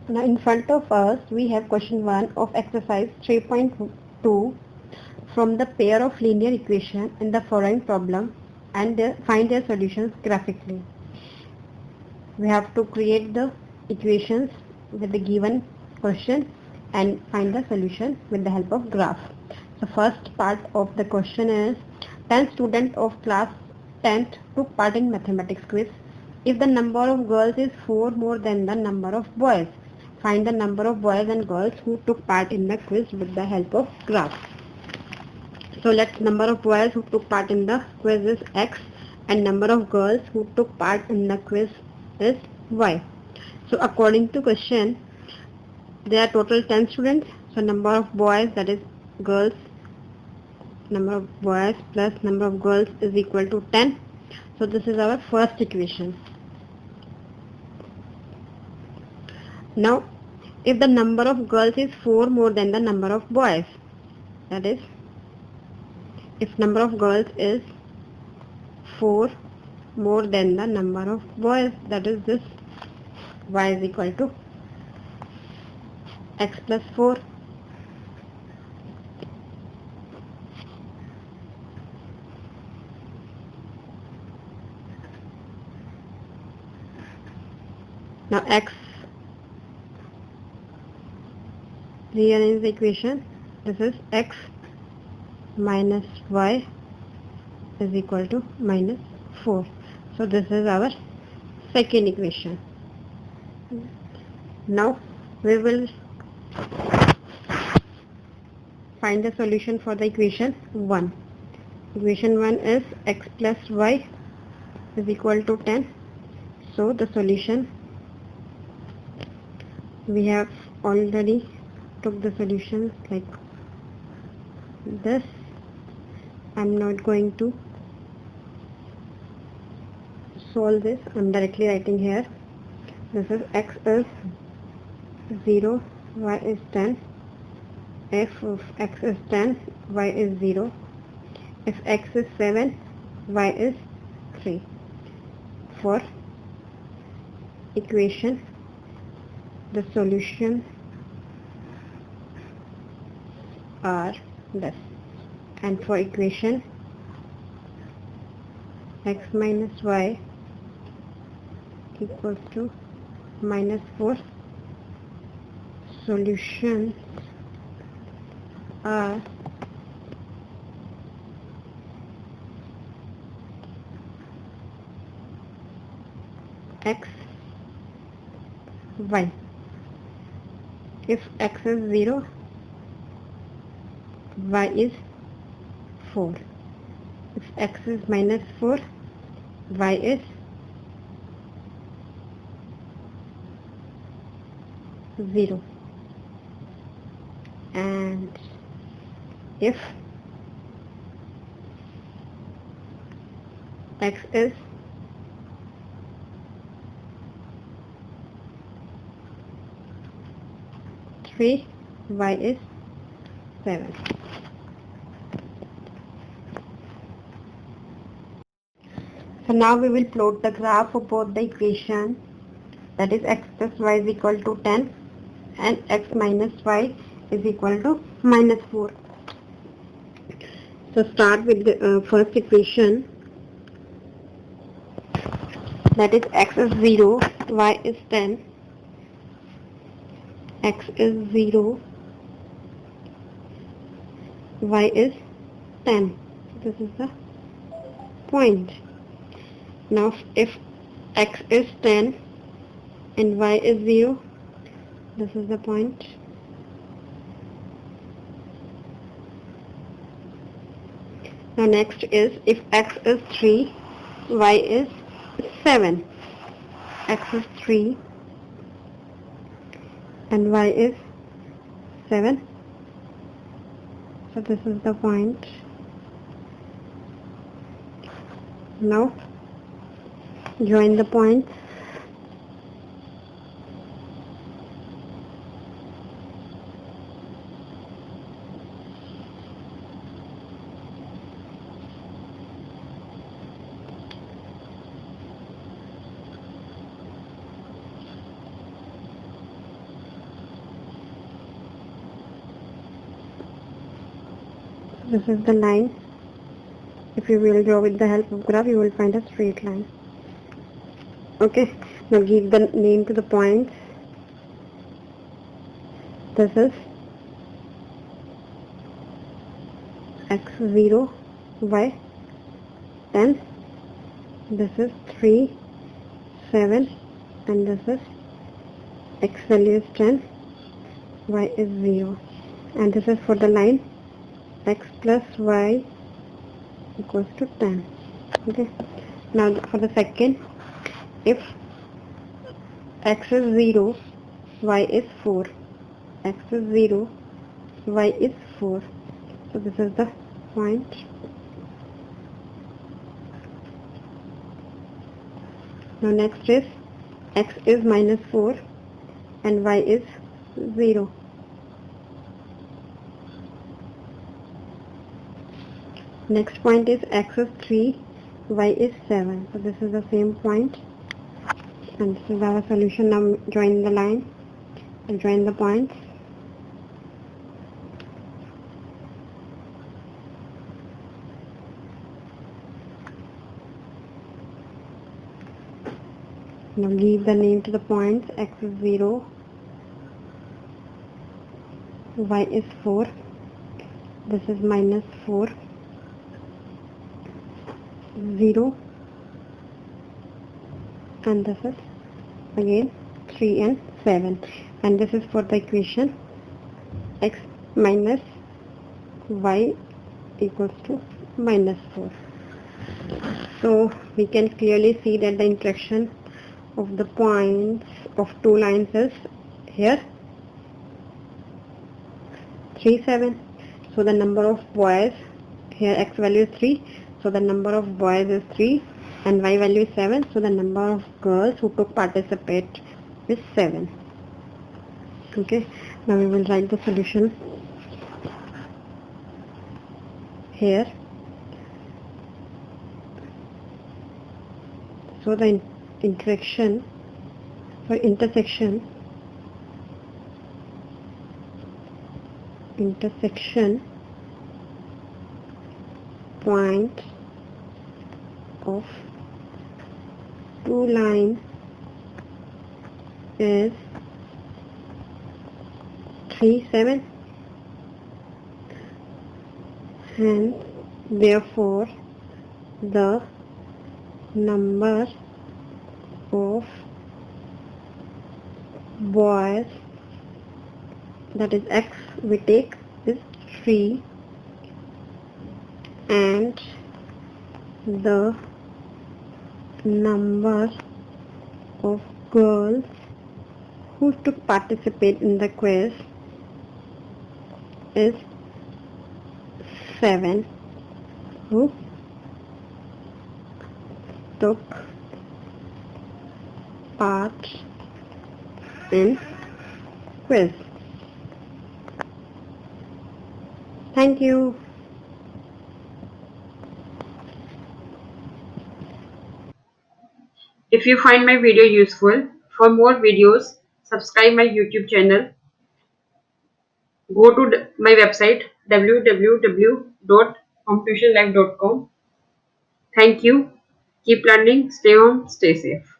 Now in front of us we have question 1 of exercise 3.2 from the pair of linear equation in the following problem and find their solutions graphically. We have to create the equations with the given question and find the solution with the help of graph. The first part of the question is 10 students of class 10th took part in mathematics quiz. If the number of girls is 4 more than the number of boys, find the number of boys and girls who took part in the quiz with the help of graph. So let's number of boys who took part in the quiz is X and number of girls who took part in the quiz is Y. So according to question, there are total 10 students. So number of boys, that is girls, number of boys plus number of girls is equal to 10. So this is our first equation. Now if the number of girls is 4 more than the number of boys, that is if number of girls is 4 more than the number of boys, that is this y is equal to x plus 4. Now x, rearrange the equation. This is x minus y is equal to minus 4. So this is our second equation. Now we will find the solution for the equation 1. Equation 1 is x plus y is equal to 10. So the solution, we have already took the solutions like this. I'm not going to solve this, I'm directly writing here. This is x is 0, y is 10. F of x is 10, y is 0. If x is 7, y is 3. For equation, the solution are this. And for equation x minus y equals to minus 4, solutions are x, y. If x is 0, y is 4. If x is minus 4, y is 0. And if x is three, y is 7. So now we will plot the graph for both the equation, that is x plus y is equal to 10 and x minus y is equal to minus 4. So start with the first equation, that is x is 0, y is 10. X is 0, y is 10. This is the point. Now if x is 10 and y is 0, this is the point. Now next is if x is 3, y is 7. X is 3 and y is 7. So this is the point. Now join the points. This is the line. If you will draw with the help of graph, you will find a straight line. Okay, now give the name to the points. This is x0, y 10. This is 3, 7, and this is x value is 10, y is 0. And this is for the line x plus y equals to 10. Okay, now for the second, if x is 0, y is 4. X is 0, y is 4. So this is the point. Now next is x is minus 4 and y is 0. Next point is x is 3, y is 7. So this is the same point. And this is our solution. Now join the line and join the points. Now give the name to the points. X is 0, y is 4, this is minus 4, 0, and this is again 3 and 7. And this is for the equation x minus y equals to minus 4. So we can clearly see that the interaction of the points of two lines is here 3, 7. So the number of boys, here x value is 3, so the number of boys is 3, and y value is 7, so the number of girls who took participate is 7. Okay, now we will write the solution here. So the intersection point of two lines is 3, 7, and therefore the number of boys, that is x we take, is 3, and the number of girls who took participate in the quiz is 7, who took part in quiz. Thank you. If you find my video useful, for more videos, subscribe my YouTube channel. Go to my website www.computationlife.com. Thank you. Keep learning. Stay home. Stay safe.